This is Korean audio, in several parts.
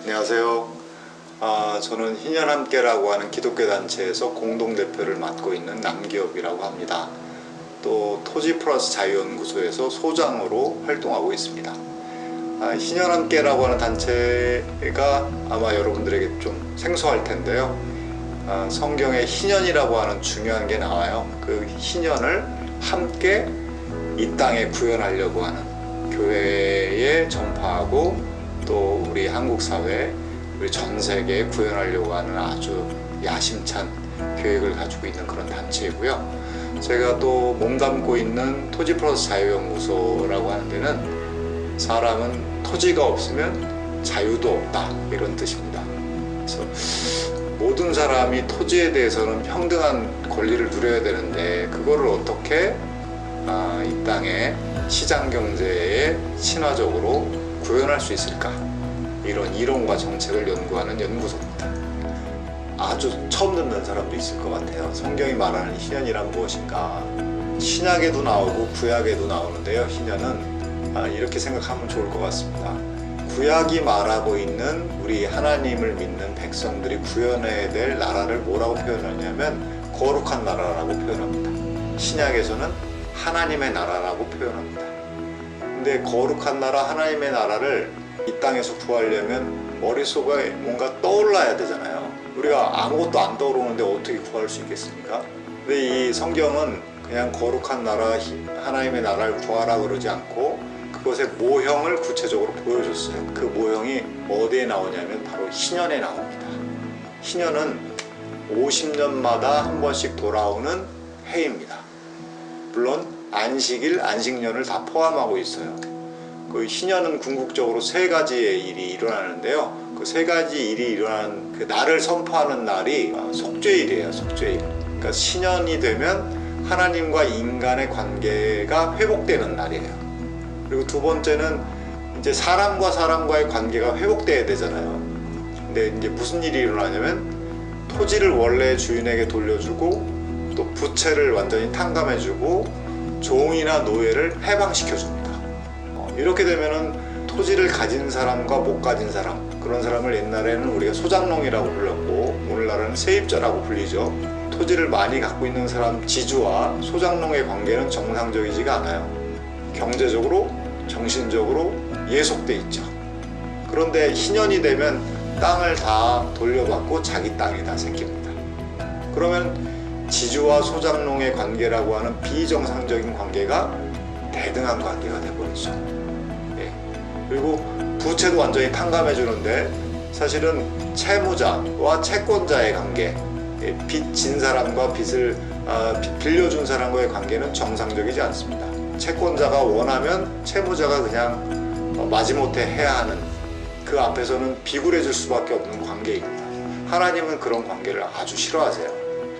안녕하세요. 저는 희년함께라고 하는 기독교 단체에서 공동대표를 맡고 있는 남기업이라고 합니다. 또 토지플러스 자유연구소에서 소장으로 활동하고 있습니다. 희년함께라고 하는 단체가 아마 여러분들에게 좀 생소할 텐데요. 성경에 희년이라고 하는 중요한 게 나와요. 그 희년을 함께 이 땅에 구현하려고 하는 교회에 전파하고 또 우리 한국 사회, 우리 전 세계에 구현하려고 하는 아주 야심찬 계획을 가지고 있는 그런 단체이고요. 제가 또 몸담고 있는 토지플러스 자유연구소라고 하는 데는 사람은 토지가 없으면 자유도 없다, 이런 뜻입니다. 그래서 모든 사람이 토지에 대해서는 평등한 권리를 누려야 되는데 그거를 어떻게 이 땅의 시장경제에 친화적으로 구현할 수 있을까? 이런 이론과 정책을 연구하는 연구소입니다. 아주 처음 듣는 사람도 있을 것 같아요. 성경이 말하는 희년이란 무엇인가? 신약에도 나오고 구약에도 나오는데요. 희년은 이렇게 생각하면 좋을 것 같습니다. 구약이 말하고 있는 우리 하나님을 믿는 백성들이 구현해야 될 나라를 뭐라고 표현하냐면 거룩한 나라라고 표현합니다. 신약에서는 하나님의 나라라고 표현합니다. 근데 거룩한 나라, 하나님의 나라를 이 땅에서 구하려면 머릿속에 뭔가 떠올라야 되잖아요. 우리가 아무것도 안 떠오르는데 어떻게 구할 수 있겠습니까? 근데 이 성경은 그냥 거룩한 나라, 하나님의 나라를 구하라 그러지 않고 그것의 모형을 구체적으로 보여줬어요. 그 모형이 어디에 나오냐면 바로 희년에 나옵니다. 희년은 50년마다 한 번씩 돌아오는 해입니다. 물론 안식일, 안식년을 다 포함하고 있어요. 그 희년은 궁극적으로 세 가지의 일이 일어나는데요. 그 세 가지 일이 일어나는 그 날을 선포하는 날이 속죄일이에요. 속죄일. 그러니까 신년이 되면 하나님과 인간의 관계가 회복되는 날이에요. 그리고 두 번째는 이제 사람과 사람과의 관계가 회복돼야 되잖아요. 근데 이제 무슨 일이 일어나냐면 토지를 원래 주인에게 돌려주고 또 부채를 완전히 탕감해주고 종이나 노예를 해방시켜줍니다. 이렇게 되면은 토지를 가진 사람과 못 가진 사람, 그런 사람을 옛날에는 우리가 소장농이라고 불렀고 오늘날은 세입자라고 불리죠. 토지를 많이 갖고 있는 사람 지주와 소장농의 관계는 정상적이지가 않아요. 경제적으로, 정신적으로 예속돼 있죠. 그런데 희년이 되면 땅을 다 돌려받고 자기 땅이 다 생깁니다. 그러면 지주와 소장농의 관계라고 하는 비정상적인 관계가 대등한 관계가 되어버리죠. 그리고 부채도 완전히 탕감해 주는데 사실은 채무자와 채권자의 관계, 빚진 사람과 빚을 빌려준 사람과의 관계는 정상적이지 않습니다. 채권자가 원하면 채무자가 그냥 마지못해 해야 하는, 그 앞에서는 비굴해질 수밖에 없는 관계입니다. 하나님은 그런 관계를 아주 싫어하세요.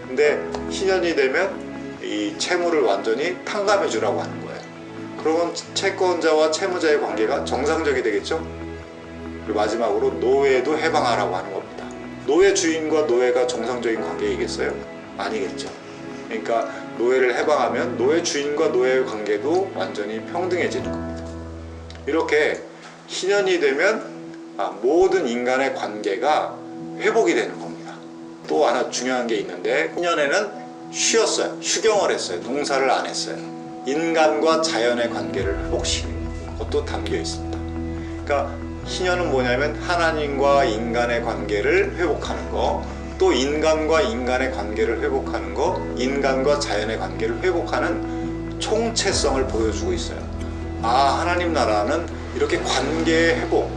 근데 희년이 되면 이 채무를 완전히 탕감해 주라고 하는 거예요. 그러면 채권자와 채무자의 관계가 정상적이 되겠죠? 그리고 마지막으로 노예도 해방하라고 하는 겁니다. 노예 주인과 노예가 정상적인 관계이겠어요? 아니겠죠. 그러니까 노예를 해방하면 노예 주인과 노예의 관계도 완전히 평등해지는 겁니다. 이렇게 희년이 되면 모든 인간의 관계가 회복이 되는 겁니다. 또 하나 중요한 게 있는데 희년에는 쉬었어요. 휴경을 했어요. 농사를 안 했어요. 인간과 자연의 관계를 회복시키는 것도 담겨 있습니다. 그러니까 희년은 뭐냐면 하나님과 인간의 관계를 회복하는 거, 또 인간과 인간의 관계를 회복하는 거, 인간과 자연의 관계를 회복하는 총체성을 보여주고 있어요. 하나님 나라는 이렇게 관계의 회복,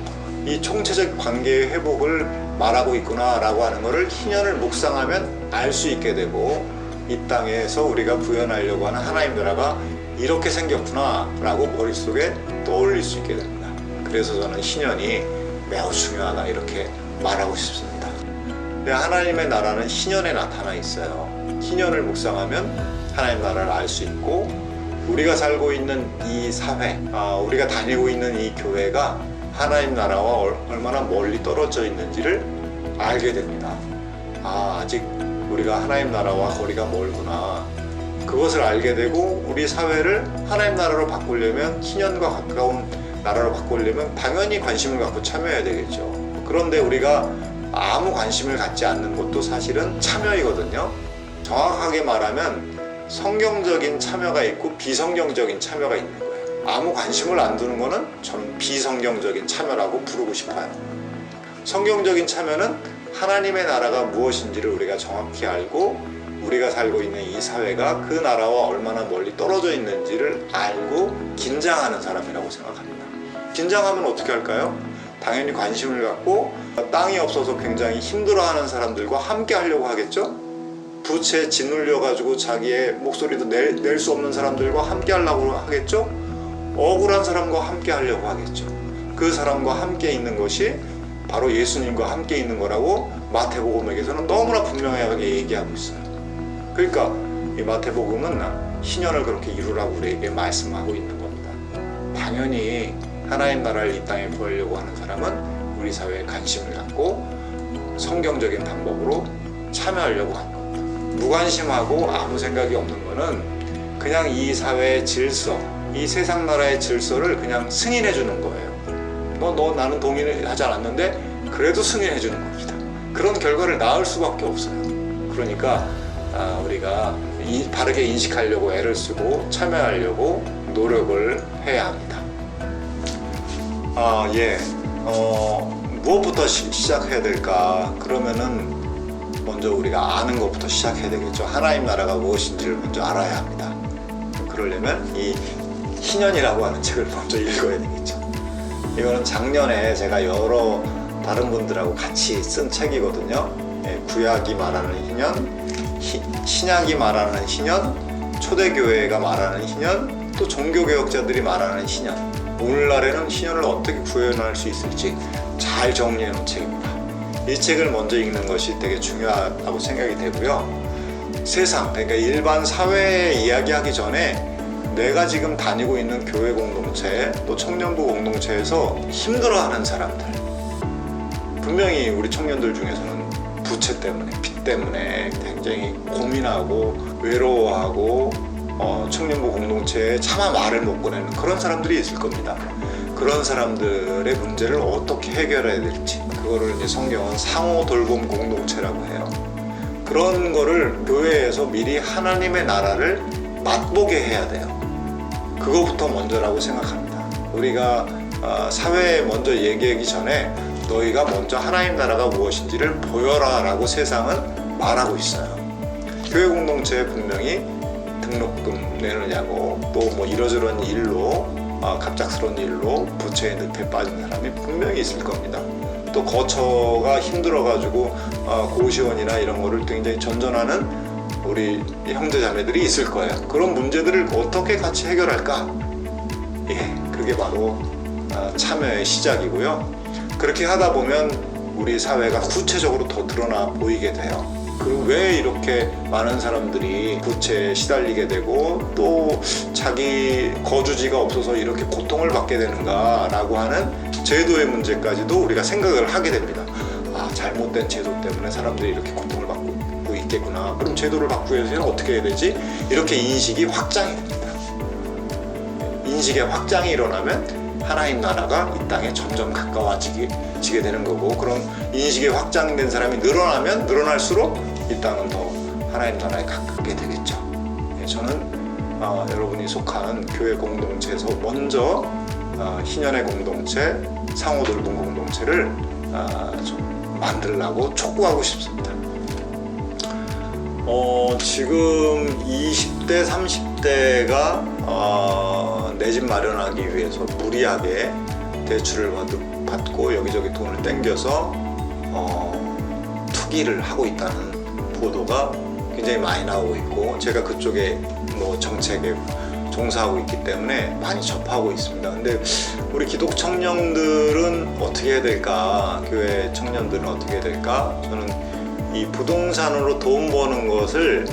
이 총체적 관계의 회복을 말하고 있구나 라고 하는 것을 희년을 묵상하면 알 수 있게 되고, 이 땅에서 우리가 구현하려고 하는 하나님 나라가 이렇게 생겼구나 라고 머릿속에 떠올릴 수 있게 됩니다. 그래서 저는 희년이 매우 중요하다 이렇게 말하고 싶습니다. 하나님의 나라는 희년에 나타나 있어요. 희년을 묵상하면 하나님 나라를 알 수 있고, 우리가 살고 있는 이 사회, 우리가 다니고 있는 이 교회가 하나님 나라와 얼마나 멀리 떨어져 있는지를 알게 됩니다. 아직 우리가 하나님 나라와 거리가 멀구나. 그것을 알게 되고 우리 사회를 하나님 나라로 바꾸려면, 희년과 가까운 나라로 바꾸려면 당연히 관심을 갖고 참여해야 되겠죠. 그런데 우리가 아무 관심을 갖지 않는 것도 사실은 참여이거든요. 정확하게 말하면 성경적인 참여가 있고 비성경적인 참여가 있는 거예요. 아무 관심을 안 두는 거는 저는 비성경적인 참여라고 부르고 싶어요. 성경적인 참여는 하나님의 나라가 무엇인지를 우리가 정확히 알고 우리가 살고 있는 이 사회가 그 나라와 얼마나 멀리 떨어져 있는지를 알고 긴장하는 사람이라고 생각합니다. 긴장하면 어떻게 할까요? 당연히 관심을 갖고 땅이 없어서 굉장히 힘들어하는 사람들과 함께 하려고 하겠죠? 부채에 짓눌려 가지고 자기의 목소리도 낼 수 없는 사람들과 함께 하려고 하겠죠? 억울한 사람과 함께 하려고 하겠죠. 그 사람과 함께 있는 것이 바로 예수님과 함께 있는 거라고 마태복음에서는 너무나 분명하게 얘기하고 있어요. 그러니까 이 마태복음은 희년을 그렇게 이루라고 우리에게 말씀하고 있는 겁니다. 당연히 하나님 나라를 이 땅에 보이려고 하는 사람은 우리 사회에 관심을 갖고 성경적인 방법으로 참여하려고 하는 겁니다. 무관심하고 아무 생각이 없는 거는 그냥 이 사회의 질서, 이 세상 나라의 질서를 그냥 승인해 주는 거예요. 너 나는 동의하지 않았는데 그래도 승인해 주는 겁니다. 그런 결과를 낳을 수밖에 없어요. 그러니까 우리가 바르게 인식하려고 애를 쓰고 참여하려고 노력을 해야 합니다. 무엇부터 시작해야 될까? 그러면은 먼저 우리가 아는 것부터 시작해야 되겠죠. 하나님 나라가 무엇인지를 먼저 알아야 합니다. 그러려면 이 희년이라고 하는 책을 먼저 읽어야 되겠죠. 이거는 작년에 제가 여러 다른 분들하고 같이 쓴 책이거든요. 구약이 말하는 희년, 신약이 말하는 희년, 초대교회가 말하는 희년, 또 종교개혁자들이 말하는 희년. 오늘날에는 희년을 어떻게 구현할 수 있을지 잘 정리해 놓은 책입니다. 이 책을 먼저 읽는 것이 되게 중요하다고 생각이 되고요. 세상, 그러니까 일반 사회에 이야기하기 전에 내가 지금 다니고 있는 교회 공동체, 또 청년부 공동체에서 힘들어하는 사람들, 분명히 우리 청년들 중에서는 부채 때문에, 빚 때문에 굉장히 고민하고 외로워하고 청년부 공동체에 차마 말을 못 꺼내는 그런 사람들이 있을 겁니다. 그런 사람들의 문제를 어떻게 해결해야 될지, 그거를 이제 성경은 상호 돌봄 공동체라고 해요. 그런 거를 교회에서 미리 하나님의 나라를 맛보게 해야 돼요. 그거부터 먼저라고 생각합니다. 우리가 사회에 먼저 얘기하기 전에 너희가 먼저 하나님 나라가 무엇인지를 보여라 라고 세상은 말하고 있어요. 교회 공동체에 분명히 등록금 내느냐고 또 뭐 이러저런 일로 갑작스러운 일로 부채의 늪에 빠진 사람이 분명히 있을 겁니다. 또 거처가 힘들어가지고 고시원이나 이런 거를 굉장히 전전하는 우리 형제 자매들이 있을 거예요. 그런 문제들을 어떻게 같이 해결할까? 그게 바로 참여의 시작이고요. 그렇게 하다 보면 우리 사회가 구체적으로 더 드러나 보이게 돼요. 그리고 왜 이렇게 많은 사람들이 부채에 시달리게 되고 또 자기 거주지가 없어서 이렇게 고통을 받게 되는가 라고 하는 제도의 문제까지도 우리가 생각을 하게 됩니다. 잘못된 제도 때문에 사람들이 이렇게 고통을 받고 있겠구나. 그럼 제도를 바꾸기 위해서는 어떻게 해야 되지? 이렇게 인식이 확장이 됩니다. 인식의 확장이 일어나면 하나님 나라가 이 땅에 점점 가까워지게 되는 거고, 그런 인식이 확장된 사람이 늘어나면 늘어날수록 이 땅은 더 하나님 나라에 가깝게 되겠죠. 저는 여러분이 속한 교회 공동체에서 먼저 희년의 공동체, 상호 돌봄 공동체를 좀 만들려고 촉구하고 싶습니다. 지금 20대, 30대가 내 집 마련하기 위해서 무리하게 대출을 받고 여기저기 돈을 땡겨서 투기를 하고 있다는 보도가 굉장히 많이 나오고 있고, 제가 그쪽에 뭐 정책에 종사하고 있기 때문에 많이 접하고 있습니다. 근데 우리 기독 청년들은 어떻게 해야 될까? 교회 청년들은 어떻게 해야 될까? 저는 이 부동산으로 돈 버는 것을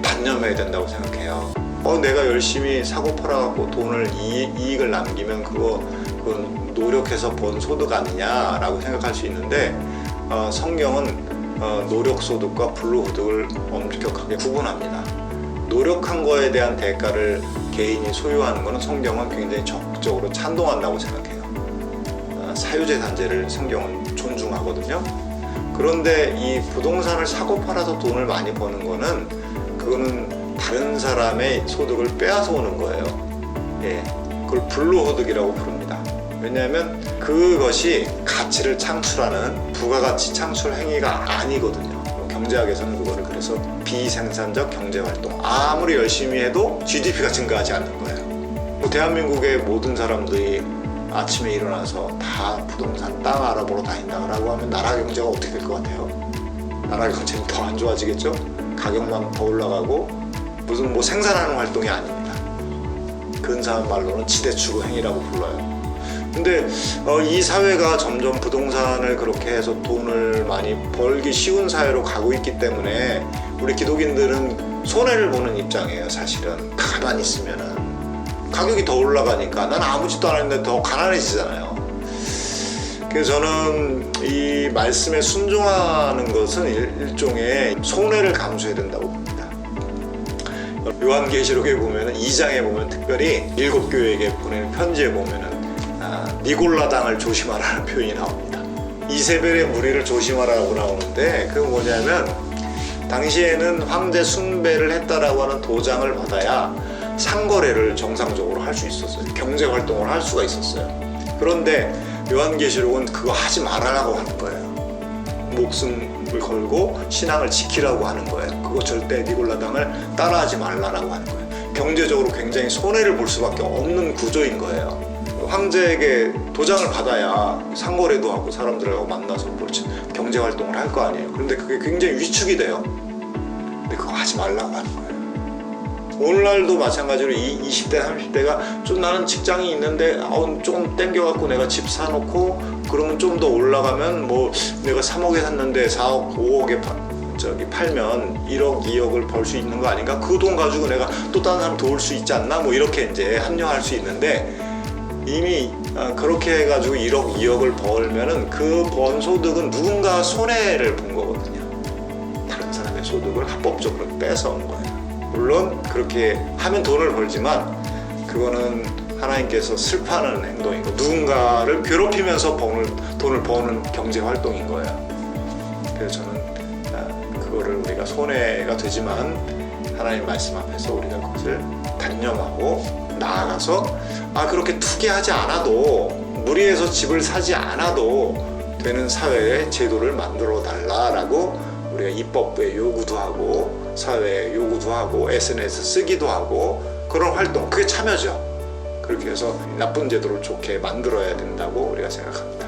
단념해야 된다고 생각해요. 내가 열심히 사고 팔아갖고 돈을 이익을 남기면 그건 노력해서 번 소득 아니냐라고 생각할 수 있는데, 성경은 노력소득과 불로소득을 엄격하게 구분합니다. 노력한 거에 대한 대가를 개인이 소유하는 것은 성경은 굉장히 적극적으로 찬동한다고 생각해요. 사유재산제를 성경은 존중하거든요. 그런데 이 부동산을 사고 팔아서 돈을 많이 버는 거는 그거는 다른 사람의 소득을 빼앗아 오는 거예요. 예, 그걸 불로소득이라고 부릅니다. 왜냐하면 그것이 가치를 창출하는 부가가치 창출 행위가 아니거든요. 경제학에서는 그거를 그래서 비생산적 경제활동, 아무리 열심히 해도 GDP가 증가하지 않는 거예요. 대한민국의 모든 사람들이 아침에 일어나서 다 부동산 땅 알아보러 다닌다고 하면 나라 경제가 어떻게 될 것 같아요? 나라 경제는 더 안 좋아지겠죠? 가격만 더 올라가고 무슨 뭐 생산하는 활동이 아닙니다. 근사한 말로는 지대추구 행위라고 불러요. 근데 이 사회가 점점 부동산을 그렇게 해서 돈을 많이 벌기 쉬운 사회로 가고 있기 때문에 우리 기독인들은 손해를 보는 입장이에요. 사실은 가만히 있으면은 가격이 더 올라가니까 난 아무 짓도 안 했는데 더 가난해지잖아요. 그래서 저는 이 말씀에 순종하는 것은 일종의 손해를 감수해야 된다고 봅니다. 요한계시록에 보면 2장에 보면 특별히 7교회에게 보내는 편지에 보면은 니골라당을 조심하라는 표현이 나옵니다. 이세벨의 무리를 조심하라고 나오는데 그건 뭐냐면 당시에는 황제 숭배를 했다라고 하는 도장을 받아야 상거래를 정상적으로 할 수 있었어요. 경제활동을 할 수가 있었어요. 그런데 요한계시록은 그거 하지 말아라고 하는 거예요. 목숨을 걸고 신앙을 지키라고 하는 거예요. 그거 절대 니골라당을 따라하지 말라라고 하는 거예요. 경제적으로 굉장히 손해를 볼 수밖에 없는 구조인 거예요. 황제에게 도장을 받아야 상거래도 하고 사람들하고 만나서 경제활동을 할 거 아니에요. 그런데 그게 굉장히 위축이 돼요. 근데 그거 하지 말라고 하는 거예요. 오늘날도 마찬가지로 20대, 30대가 좀 나는 직장이 있는데 좀 땡겨갖고 내가 집 사놓고 그러면 좀 더 올라가면 뭐 내가 3억에 샀는데 4억, 5억에 팔면 1억, 2억을 벌 수 있는 거 아닌가? 그 돈 가지고 내가 또 다른 사람 도울 수 있지 않나? 뭐 이렇게 이제 합리화할 수 있는데 이미 그렇게 해가지고 1억, 2억을 벌면은 그 번 소득은 누군가 손해를 본 거거든요. 다른 사람의 소득을 합법적으로 뺏어온 거예요. 물론 그렇게 하면 돈을 벌지만 그거는 하나님께서 슬퍼하는 행동이고 누군가를 괴롭히면서 돈을 버는 경제 활동인 거예요. 그래서 저는 그거를 우리가 손해가 되지만 하나님 말씀 앞에서 우리가 그것을 단념하고 나아가서 그렇게 투기하지 않아도 무리해서 집을 사지 않아도 되는 사회의 제도를 만들어 달라라고 우리가 입법부에 요구도 하고 사회에 요구도 하고 SNS 쓰기도 하고 그런 활동, 그게 참여죠. 그렇게 해서 나쁜 제도를 좋게 만들어야 된다고 우리가 생각합니다.